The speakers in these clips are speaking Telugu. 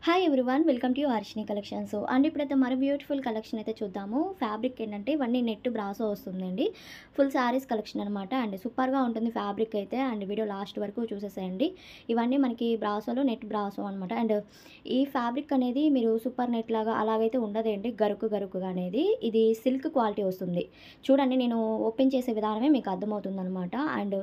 Hi everyone, welcome to Harshini collections. And ఇప్పుడైతే మరో బ్యూటిఫుల్ కలెక్షన్ అయితే చూద్దాము. ఫ్యాబ్రిక్ ఏంటంటే ఇవన్నీ నెట్ బ్రాసో వస్తుందండి. ఫుల్ శారీస్ కలెక్షన్ అనమాట. అండ్ సూపర్గా ఉంటుంది ఫ్యాబ్రిక్ అయితే. అండ్ వీడియో లాస్ట్ వరకు చూసేసేయండి. ఇవన్నీ మనకి బ్రాసోలో నెట్ బ్రాసో అనమాట. అండ్ ఈ ఫ్యాబ్రిక్ అనేది మీరు సూపర్ నెట్ లాగా అలాగైతే ఉండదండి, గరుకుగా అనేది. ఇది సిల్క్ క్వాలిటీ వస్తుంది. చూడండి, నేను ఓపెన్ చేసే విధానమే మీకు అర్థమవుతుంది అనమాట. అండ్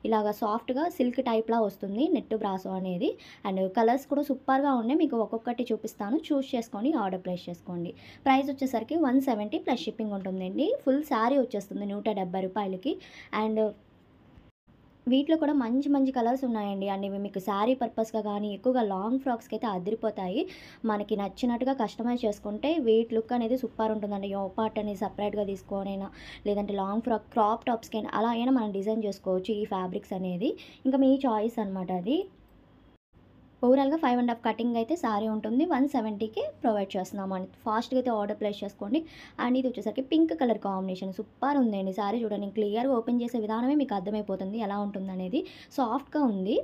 ఇలాగ సాఫ్ట్గా సిల్క్ టైప్లా వస్తుంది నెట్ బ్రాసో అనేది. అండ్ కలర్స్ కూడా సూపర్గా ఉన్నాయి. మీకు ఒక్కొక్కటి చూపిస్తాను, చూస్ చేసుకొని ఆర్డర్ ప్లేస్ చేసుకోండి. ప్రైస్ వచ్చేసరికి 170 ప్లస్ షిప్పింగ్ ఉంటుందండి. ఫుల్ శారీ వచ్చేస్తుంది 170 రూపాయలకి. అండ్ వీటిలో కూడా మంచి మంచి కలర్స్ ఉన్నాయండి. అండ్ ఇవి మీకు శారీ పర్పస్గా కానీ ఎక్కువగా లాంగ్ ఫ్రాక్స్కి అయితే అదిరిపోతాయి. మనకి నచ్చినట్టుగా కస్టమైజ్ చేసుకుంటే వీటి లుక్ అనేది సూపర్ ఉంటుందండి. యో పార్ట్ అనేది సపరేట్గా తీసుకోనైనా, లేదంటే లాంగ్ ఫ్రాక్ క్రాప్ టాప్స్కైనా అలా అయినా మనం డిజైన్ చేసుకోవచ్చు ఈ ఫ్యాబ్రిక్స్ అనేది. ఇంకా మీ చాయిస్ అనమాట అది. ఓవరాల్గా 5.5 కటింగ్ అయితే సారీ ఉంటుంది. 170కి ప్రొవైడ్ చేస్తున్నాము అండి. ఫాస్ట్గా అయితే ఆర్డర్ ప్లేస్ చేసుకోండి. అండ్ ఇది వచ్చేసరికి పింక్ కలర్ కాంబినేషన్ సూపర్ ఉందండి. సారీ చూడండి, క్లియర్గా ఓపెన్ చేసే విధానమే మీకు అర్థమైపోతుంది ఎలా ఉంటుంది అనేది. సాఫ్ట్గా ఉంది.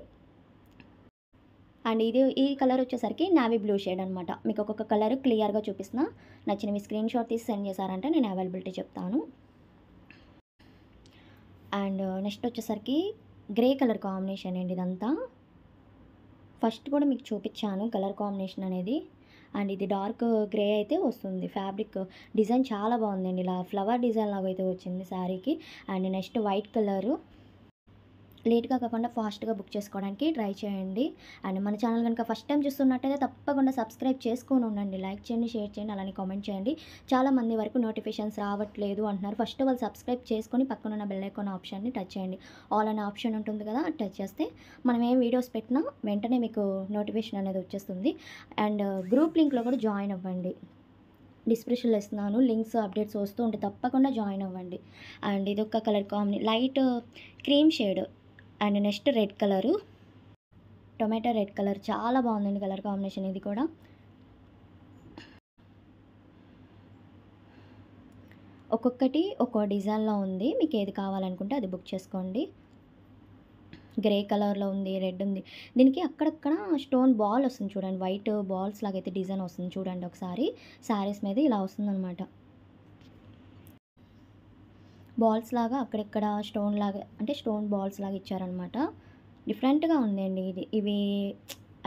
అండ్ ఈ కలర్ వచ్చేసరికి నావీ బ్లూ షేడ్ అనమాట. మీకు ఒక్కొక్క కలర్ క్లియర్గా చూపిస్తున్నా. నచ్చినవి స్క్రీన్ షాట్ తీసి సెండ్ చేశారంటే నేను అవైలబిలిటీ చెప్తాను. అండ్ నెక్స్ట్ వచ్చేసరికి గ్రే కలర్ కాంబినేషన్ అండి ఇదంతా. ఫస్ట్ కూడా మీకు చూపించాను కలర్ కాంబినేషన్ అనేది. అండ్ ఇది డార్క్ గ్రే అయితే వస్తుంది. ఫ్యాబ్రిక్ డిజైన్ చాలా బాగుందండి. ఇలా ఫ్లవర్ డిజైన్ లాగా అయితే వచ్చింది శారీకి. And next white colour. లేట్గా కాకుండా ఫాస్ట్గా బుక్ చేసుకోవడానికి ట్రై చేయండి. అండ్ మన ఛానల్ కనుక ఫస్ట్ టైం చూస్తున్నట్టయితే తప్పకుండా సబ్స్క్రైబ్ చేసుకొని ఉండండి. లైక్ చేయండి, షేర్ చేయండి, అలానే కామెంట్ చేయండి. చాలామంది వరకు నోటిఫికేషన్స్ రావట్లేదు అంటున్నారు. ఫస్ట్ వాళ్ళు సబ్స్క్రైబ్ చేసుకొని పక్కనున్న బెల్ ఐకాన్ ఆప్షన్ని టచ్ చేయండి. ఆల్ అనే ఆప్షన్ ఉంటుంది కదా, టచ్ చేస్తే మనం ఏం వీడియోస్ పెట్టినా వెంటనే మీకు నోటిఫికేషన్ అనేది వచ్చేస్తుంది. అండ్ గ్రూప్ లింక్లో కూడా జాయిన్ అవ్వండి. డిస్క్రిప్షన్లో ఇస్తున్నాను లింక్స్, అప్డేట్స్ వస్తూ ఉంటే తప్పకుండా జాయిన్ అవ్వండి. అండ్ ఇది ఒక colour light cream shade. And next red colour, tomato red colour చాలా బాగుందండి కలర్ కాంబినేషన్. ఇది కూడా ఒక్కొక్కటి ఒక్కో డిజైన్లో ఉంది. మీకు ఏది కావాలనుకుంటే అది బుక్ చేసుకోండి. గ్రే కలర్లో ఉంది, రెడ్ ఉంది. దీనికి అక్కడక్కడ స్టోన్ బాల్ వస్తుంది చూడండి, వైట్ బాల్స్ లాగైతే డిజైన్ వస్తుంది చూడండి ఒకసారి. శారీస్ మీద ఇలా వస్తుందన్నమాట. బాల్స్ లాగా అక్కడెక్కడ స్టోన్ లాగా, అంటే స్టోన్ బాల్స్ లాగా ఇచ్చారనమాట. డిఫరెంట్గా ఉందండి ఇది. ఇవి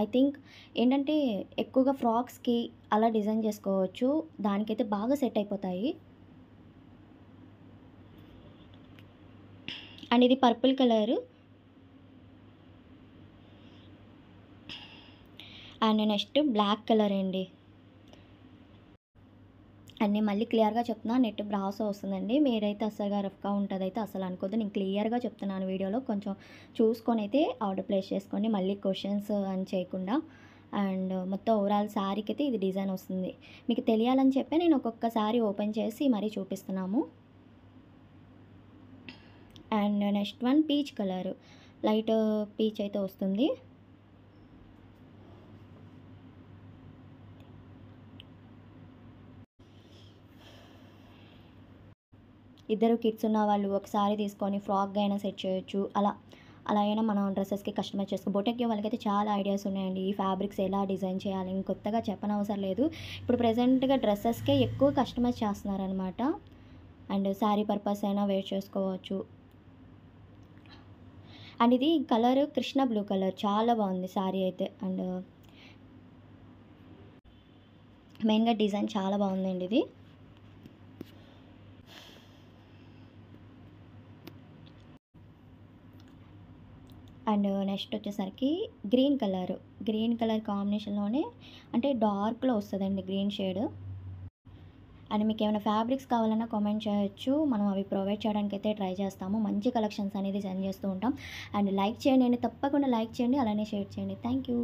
ఐ థింక్ ఏంటంటే ఎక్కువగా ఫ్రాక్స్కి అలా డిజైన్ చేసుకోవచ్చు. దానికైతే బాగా సెట్ అయిపోతాయి. అండ్ ఇది purple colour. And next black colour అండి. అన్నీ మళ్ళీ క్లియర్గా చెప్తున్నా, నెట్ బ్రాసో వస్తుందండి. మీరైతే అసలుగా రఫ్గా ఉంటుంది అయితే అసలు అనుకోద్దు. నేను క్లియర్గా చెప్తున్నాను వీడియోలో. కొంచెం చూసుకొని అయితే ఆర్డర్ ప్లేస్ చేసుకోండి, మళ్ళీ క్వశ్చన్స్ అని చేయకుండా. అండ్ మొత్తం ఓవరాల్ శారీకి అయితే ఇది డిజైన్ వస్తుంది. మీకు తెలియాలని చెప్పి నేను ఒక్కొక్క శారీ ఓపెన్ చేసి మరీ చూపిస్తున్నాము. And next one peach colour, light peach అయితే వస్తుంది. ఇద్దరు కిడ్స్ ఉన్న వాళ్ళు ఒకసారి తీసుకొని ఫ్రాక్గా అయినా సెట్ చేయొచ్చు. అలా అయినా మనం డ్రెస్సెస్కి కస్టమైజ్ చేసుకో. బొటెక్కి వాళ్ళకైతే చాలా ఐడియాస్ ఉన్నాయండి. ఈ ఫ్యాబ్రిక్స్ ఎలా డిజైన్ చేయాలి కొత్తగా చెప్పనవసరం లేదు. ఇప్పుడు ప్రెజెంట్గా డ్రెస్సెస్కే ఎక్కువ కస్టమైజ్ చేస్తున్నారనమాట. అండ్ శారీ పర్పస్ అయినా వేర్ చేసుకోవచ్చు. అండ్ ఇది కలర్ కృష్ణ బ్లూ కలర్ చాలా బాగుంది శారీ అయితే. అండ్ మెయిన్గా డిజైన్ చాలా బాగుందండి ఇది. అండ్ నెక్స్ట్ వచ్చేసరికి గ్రీన్ కలర్ కాంబినేషన్లోనే, అంటే డార్క్లో వస్తుందండి గ్రీన్ షేడ్. అండ్ మీకు ఏమైనా ఫ్యాబ్రిక్స్ కావాలన్నా కామెంట్ చేయొచ్చు, మనం అవి ప్రొవైడ్ చేయడానికి అయితే ట్రై చేస్తాము. మంచి కలెక్షన్స్ అనేది సెండ్ చేస్తూ ఉంటాం. అండ్ లైక్ చేయండి, తప్పకుండా లైక్ చేయండి, అలానే షేర్ చేయండి. Thank you.